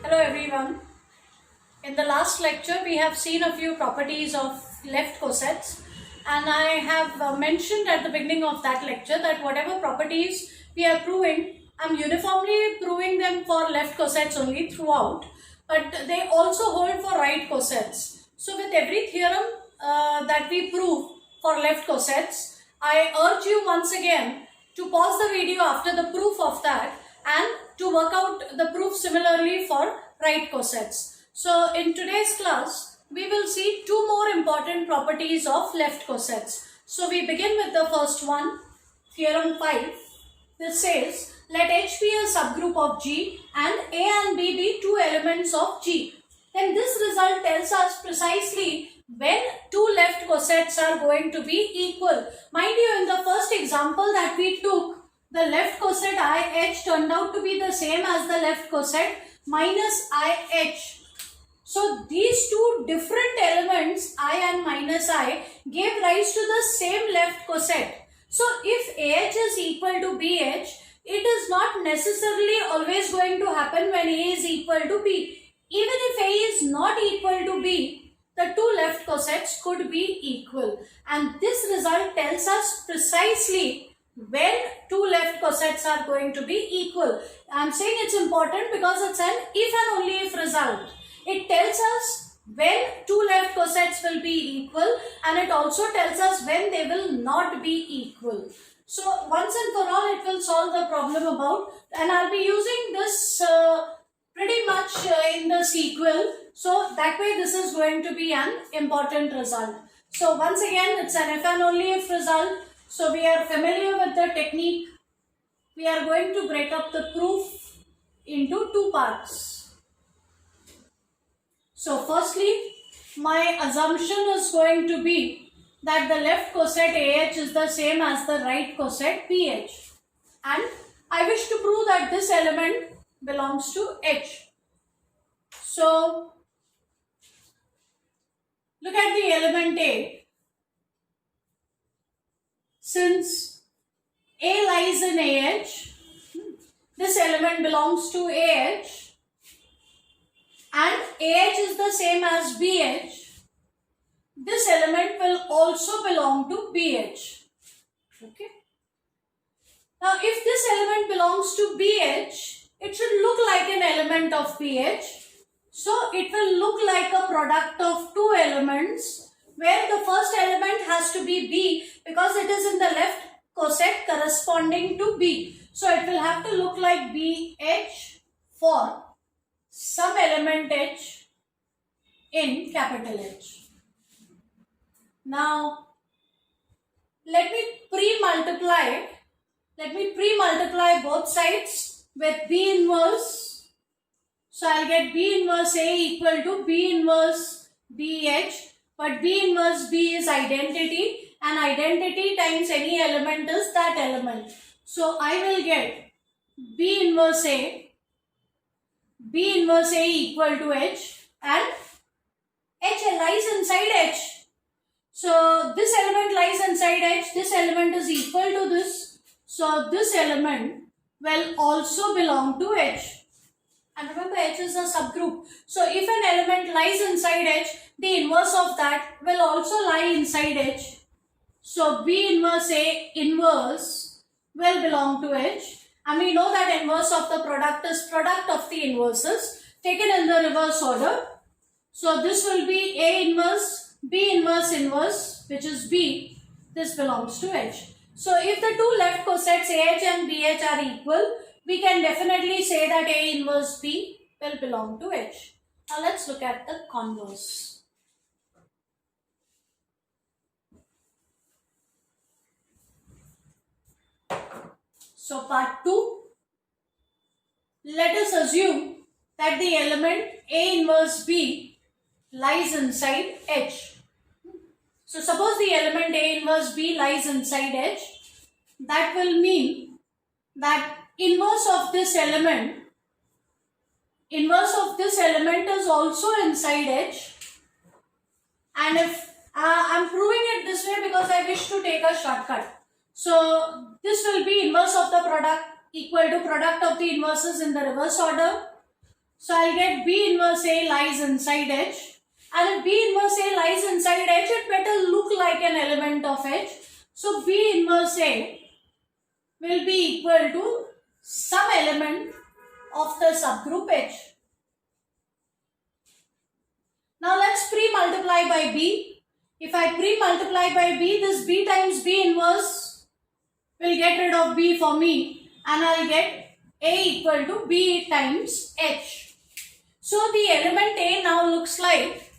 Hello everyone. In the last lecture we have seen a few properties of left cosets, and I have mentioned at the beginning of that lecture that whatever properties we are proving, I am uniformly proving them for left cosets only throughout, but they also hold for right cosets. So with every theorem that we prove for left cosets, I urge you once again to pause the video after the proof of that and to work out the proof similarly for right cosets. So in today's class, we will see two more important properties of left cosets. So we begin with the first one, theorem 5. This says, let H be a subgroup of G and A and B be two elements of G. Then this result tells us precisely when two left cosets are going to be equal. Mind you, in the first example that we took, the left coset IH turned out to be the same as the left coset minus IH. So these two different elements I and minus I gave rise to the same left coset. So if AH is equal to BH, it is not necessarily always going to happen when A is equal to B. Even if A is not equal to B, the two left cosets could be equal. And this result tells us precisely when two left cosets are going to be equal. I am saying it's important because it's an if and only if result. It tells us when two left cosets will be equal, and it also tells us when they will not be equal. So once and for all, it will solve the problem about, and I'll be using this pretty much in the sequel. So that way this is going to be an important result. So once again, it's an if and only if result. So we are familiar with the technique. We are going to break up the proof into two parts. So firstly, my assumption is going to be that the left coset AH is the same as the right coset BH. And I wish to prove that this element belongs to H. So look at the element A. Since A lies in AH, this element belongs to AH, and AH is the same as BH, this element will also belong to BH. Okay. Now, if this element belongs to BH, it should look like an element of BH. So, it will look like a product of two elements, where the first element has to be B because it is in the left coset corresponding to B. So it will have to look like BH for some element H in capital H. Now let me pre-multiply both sides with B inverse. So I'll get B inverse A equal to B inverse BH. But B inverse B is identity, and identity times any element is that element. So I will get B inverse A equal to H, and H lies inside H. So this element lies inside H, this element is equal to this. So this element will also belong to H. And remember, H is a subgroup. So if an element lies inside H, the inverse of that will also lie inside H. So B inverse A inverse will belong to H. And we know that inverse of the product is product of the inverses taken in the reverse order. So this will be A inverse, B inverse inverse, which is B. This belongs to H. So if the two left cosets AH and BH are equal, we can definitely say that A inverse B will belong to H. Now let's look at the converse. So part 2, let us assume that the element A inverse B lies inside H. So suppose the element A inverse B lies inside H, that will mean that inverse of this element is also inside H. And if I'm proving it this way because I wish to take a shortcut. So this will be inverse of the product equal to product of the inverses in the reverse order. So I'll get B inverse A lies inside H. And if B inverse A lies inside H, it better look like an element of H. So B inverse A will be equal to some element of the subgroup H. Now let's pre-multiply by B. If I pre-multiply by B, this B times B inverse will get rid of B for me, and I'll get A equal to B times H. So the element A now looks like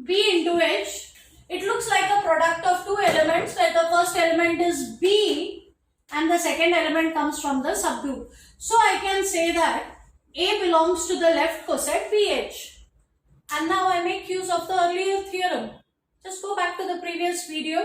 B into H. It looks like a product of two elements, where the first element is B and the second element comes from the subgroup. So I can say that A belongs to the left coset BH. And now I make use of the earlier theorem. Just go back to the previous video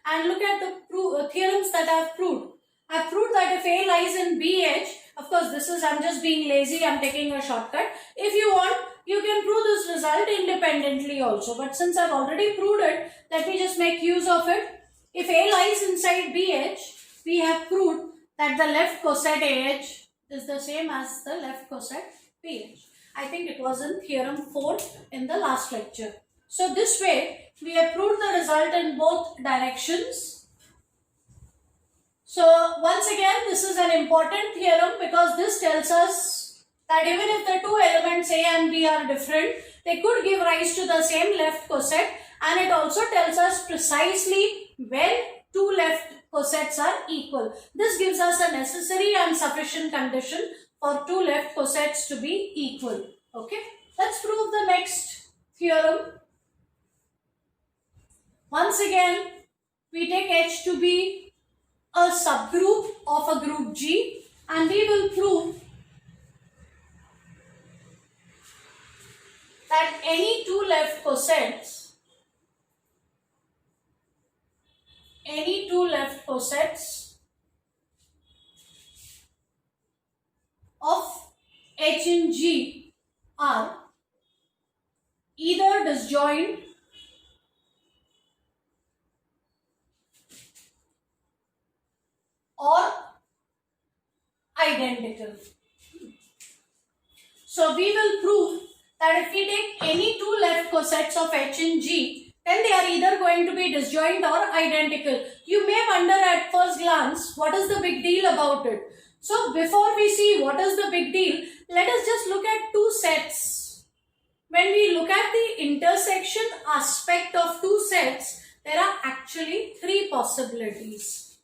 and look at the theorems that I have proved. I have proved that if A lies in BH, of course this is, I'm just being lazy, I'm taking a shortcut. If you want, you can prove this result independently also. But since I've already proved it, let me just make use of it. If A lies inside BH, we have proved that the left coset AH is the same as the left coset BH. I think it was in theorem 4 in the last lecture. So this way, we have proved the result in both directions. So once again, this is an important theorem because this tells us that even if the two elements A and B are different, they could give rise to the same left coset, and it also tells us precisely when two left cosets are equal. This gives us a necessary and sufficient condition for two left cosets to be equal. Okay, let's prove the next theorem. Once again, we take H to be a subgroup of a group G, and we will prove that any two left cosets of H in G are either disjoint or identical. So we will prove that if we take any two left cosets of H in G, then they are either going to be disjoint or identical. You may wonder at first glance, what is the big deal about it? So before we see what is the big deal, let us just look at two sets. When we look at the intersection aspect of two sets, there are actually three possibilities.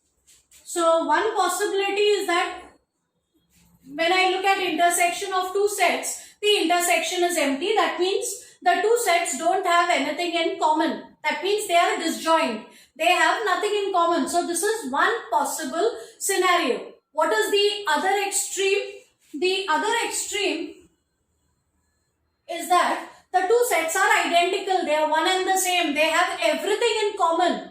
So one possibility is that when I look at intersection of two sets, the intersection is empty. That means the two sets don't have anything in common. That means they are disjoint. They have nothing in common. So this is one possible scenario. What is the other extreme? The other extreme is that the two sets are identical. They are one and the same. They have everything in common.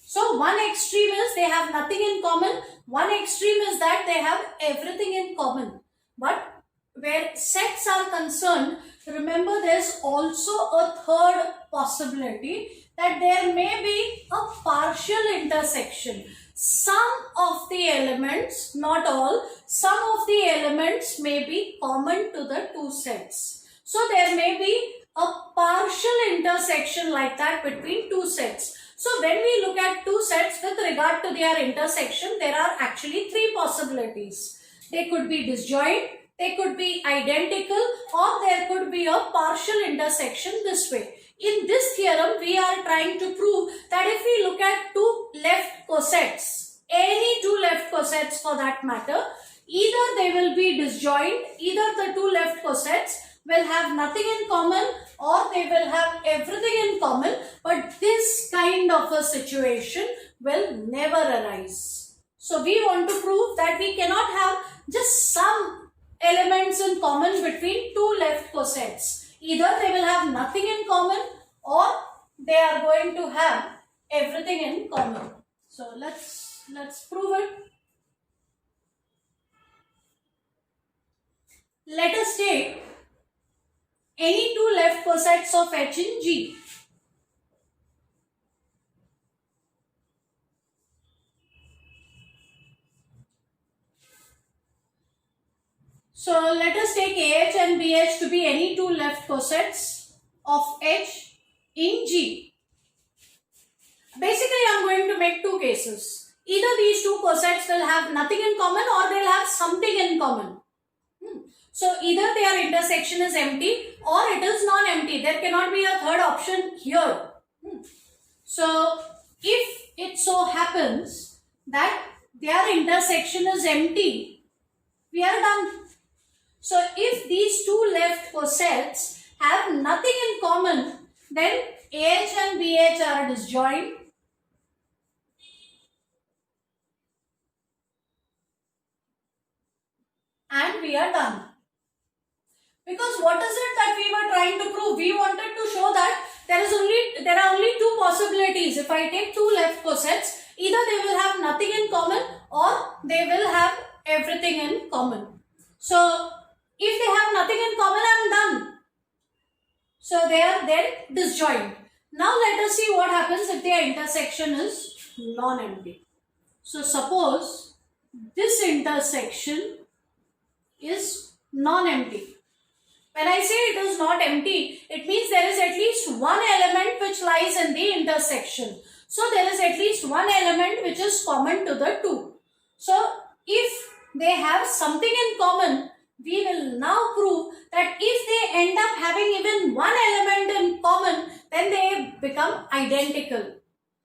So one extreme is they have nothing in common. One extreme is that they have everything in common. But where sets are concerned, remember there's also a third possibility, that there may be a partial intersection. Some of the elements, not all, some of the elements may be common to the two sets. So there may be a partial intersection like that between two sets. So when we look at two sets with regard to their intersection, there are actually three possibilities. They could be disjoint, they could be identical, or there could be a partial intersection this way. In this theorem, we are trying to prove that if we look at two left cosets, any two left cosets for that matter, either they will be disjoint, either the two left cosets will have nothing in common, or they will have everything in common, but this kind of a situation will never arise. So we want to prove that we cannot have just some elements in common between two left cosets. Either they will have nothing in common, or they are going to have everything in common. So let's prove it. Let us take any two left cosets of H in G. So let us take AH and BH to be any two left cosets of H in G. Basically, I'm going to make two cases. Either these two cosets will have nothing in common or they'll have something in common. So either their intersection is empty or it is non-empty. There cannot be a third option here. So if it so happens that their intersection is empty, we are done. So if these two left cosets have nothing in common, then AH and BH are disjoint. And we are done. Because what is it that we were trying to prove? We wanted to show that there are only two possibilities. If I take two left cosets, either they will have nothing in common or they will have everything in common. So if they have nothing in common, I am done. So they are then disjoint. Now let us see what happens if their intersection is non-empty. So suppose this intersection is non-empty. When I say it is not empty, it means there is at least one element which lies in the intersection. So there is at least one element which is common to the two. So if they have something in common, we will now prove that if they end up having even one element in common, then they become identical.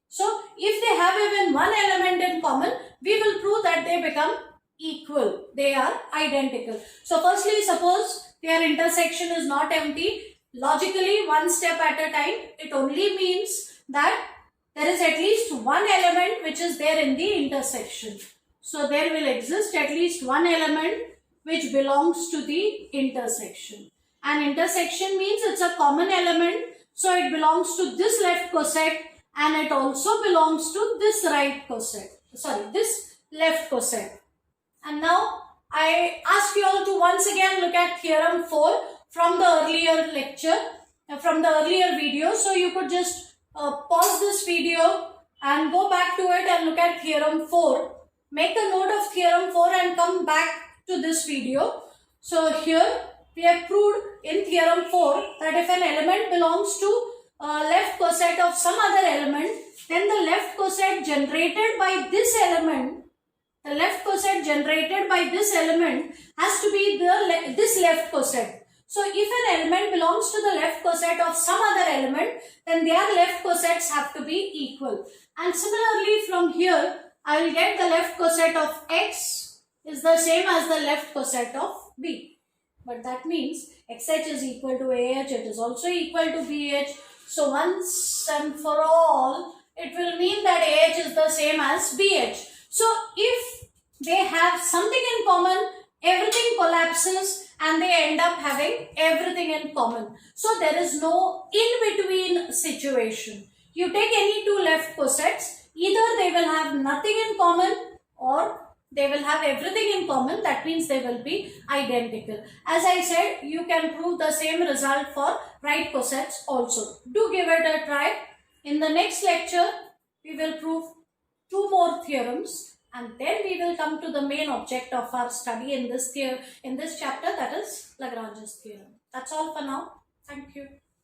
So if they have even one element in common, we will prove that they become equal. They are identical. So firstly, suppose their intersection is not empty. Logically, one step at a time, it only means that there is at least one element which is there in the intersection. So there will exist at least one element which belongs to the intersection. And intersection means it's a common element. So it belongs to this left coset and it also belongs to this right coset. Sorry, this left coset. And now I ask you all to once again look at theorem 4 from the earlier lecture, from the earlier video. So you could just pause this video and go back to it and look at theorem 4. Make a note of theorem 4 and come back to this video. So here we have proved in theorem 4 that if an element belongs to left coset of some other element, then the left coset generated by this element, the left coset generated by this element has to be this left coset. So if an element belongs to the left coset of some other element, then their left cosets have to be equal. And similarly from here, I will get the left coset of X is the same as the left coset of B. But that means XH is equal to AH, it is also equal to BH. So once and for all, it will mean that AH is the same as BH. So if they have something in common, everything collapses and they end up having everything in common. So there is no in-between situation. You take any two left cosets, either they will have nothing in common or they will have everything in common. That means they will be identical. As I said, you can prove the same result for right cosets also. Do give it a try. In the next lecture, we will prove two more theorems. And then we will come to the main object of our study in this chapter, that is Lagrange's theorem. That's all for now. Thank you.